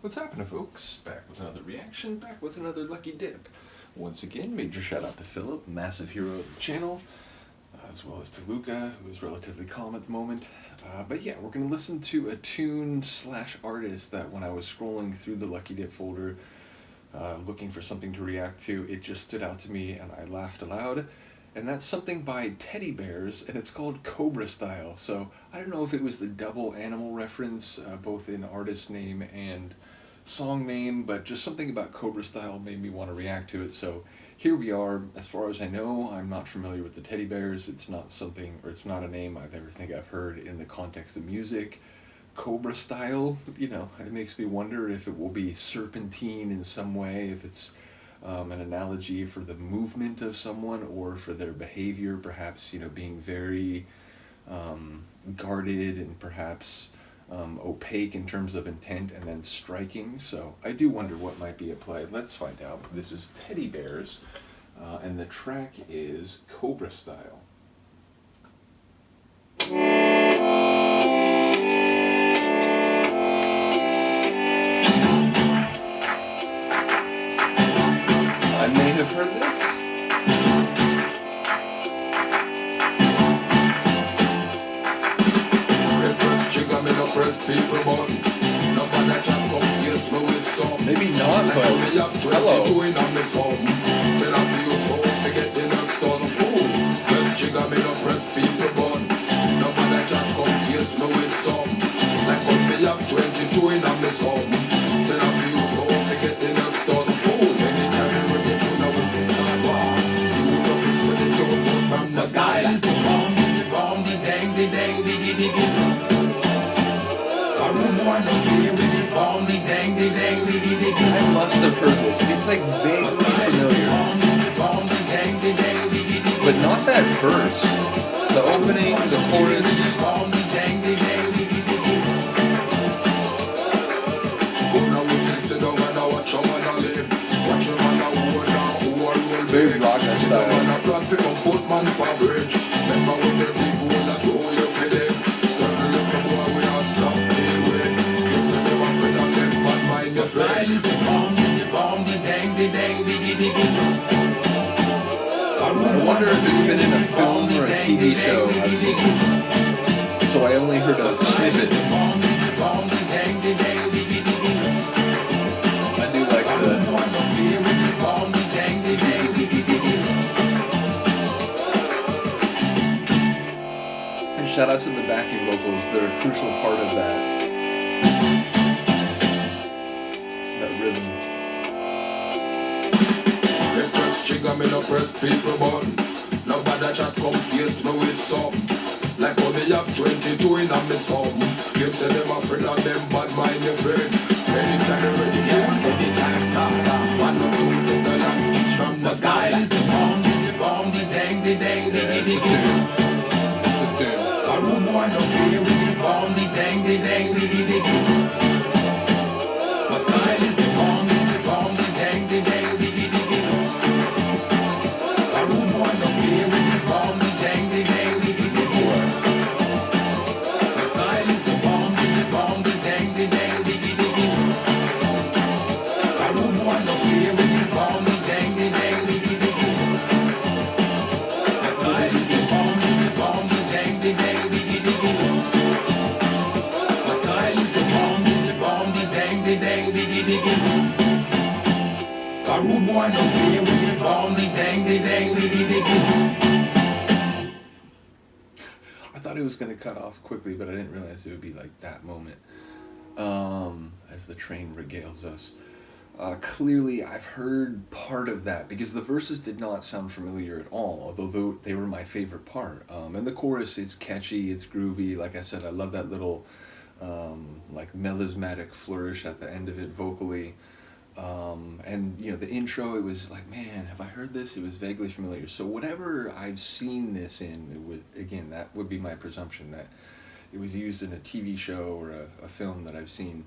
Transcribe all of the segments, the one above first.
What's happening, folks? Back with another reaction, back with another lucky dip. Once again, major shout out to Philip, massive hero of the channel, as well as to Luca, who is relatively calm at the moment. But yeah, we're going to listen to a tune slash artist that when I was scrolling through the lucky dip folder, looking for something to react to, it just stood out to me and I laughed aloud. And that's something by Teddybears, and it's called Cobrastyle. So I don't know if it was the double animal reference, both in artist name and song name, but just something about Cobrastyle made me want to react to it. So here we are. As far as I know, I'm not familiar with the Teddybears. It's not something, or it's not a name I've ever think I've heard in the context of music. Cobrastyle, you know, it makes me wonder if it will be serpentine in some way, if it's an analogy for the movement of someone or for their behavior, perhaps, you know, being very guarded and perhaps opaque in terms of intent, and then striking. So I do wonder what might be at play. Let's find out. This is Teddybears, and the track is Cobrastyle. I may have heard this. Maybe not, but hello. I must have heard this. It's like vaguely familiar. But not that verse. The opening, the chorus. Very rock style. I wonder if it's been in a film or a TV show I've seen. So I only heard a snippet. I do like and shout out to the backing vocals. They're a crucial part of that rhythm. Me no press people button. Nobody chat come face me with something. Like how me have 22 in a me something. Them say them a friend and them bad mind your friend. Anytime you ready for one, anytime stop. One or two take the long speech from the sky. Is the bomb, the dang, the diggy. That's the tune. A room boy no play with the bomb, the dang, diggy. My style is the bomb, the dang, diggy. I thought it was going to cut off quickly, but I didn't realize it would be like that moment. As the train regales us. Clearly, I've heard part of that because the verses did not sound familiar at all, although they were my favorite part. And the chorus is catchy, it's groovy. Like I said, I love that little like melismatic flourish at the end of it vocally. And you know, the intro, it was like, man, have I heard this? It was vaguely familiar. So whatever I've seen this in, it would, again, that would be my presumption that it was used in a TV show or a film that I've seen.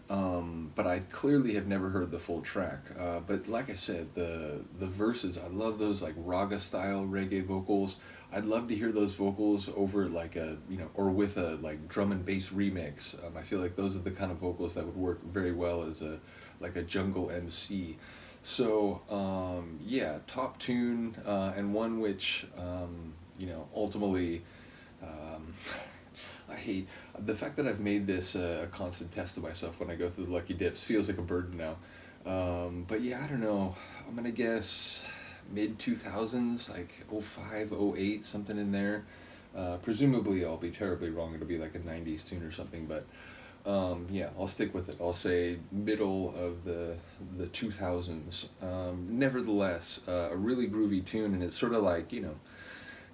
But I clearly have never heard the full track. But like I said, the verses, I love those like raga style reggae vocals. I'd love to hear those vocals over like a, or with a like drum and bass remix. I feel like those are the kind of vocals that would work very well as a like a jungle MC. So yeah, top tune, and one which ultimately, um, I hate the fact that I've made this a constant test of myself when I go through the lucky dips. Feels like a burden now. But yeah, I don't know. I'm gonna guess mid 2000s, like 05, 08, something in there. Presumably, I'll be terribly wrong. It'll be like a 90s tune or something, but yeah, I'll stick with it. I'll say middle of the 2000s. Nevertheless, a really groovy tune, and it's sort of like,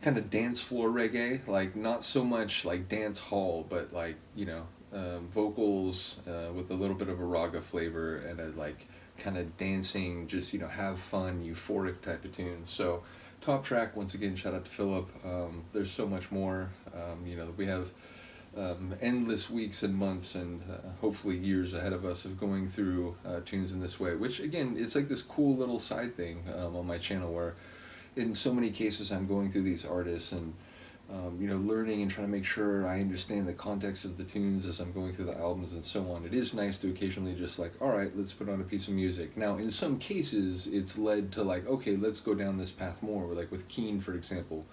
kind of dance floor reggae, like not so much like dance hall, but like, vocals with a little bit of a raga flavor and a like kind of dancing, just, have fun, euphoric type of tune. So top track, once again, shout out to Philip. There's so much more. We have endless weeks and months and hopefully years ahead of us of going through tunes in this way, which again, it's like this cool little side thing on my channel where in so many cases I'm going through these artists and learning and trying to make sure I understand the context of the tunes as I'm going through the albums and so on. It is nice to occasionally just like, all right, let's put on a piece of music. Now, in some cases, it's led to like, okay, let's go down this path more, like with Keen, for example.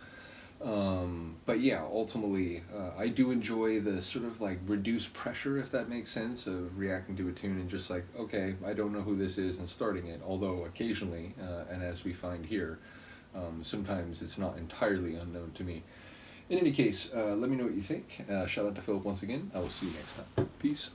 But yeah, ultimately, I do enjoy the sort of like reduced pressure, if that makes sense, of reacting to a tune and just like, okay, I don't know who this is and starting it. Although occasionally, and as we find here, sometimes it's not entirely unknown to me. In any case, let me know what you think. Shout out to Philip once again. I will see you next time. Peace.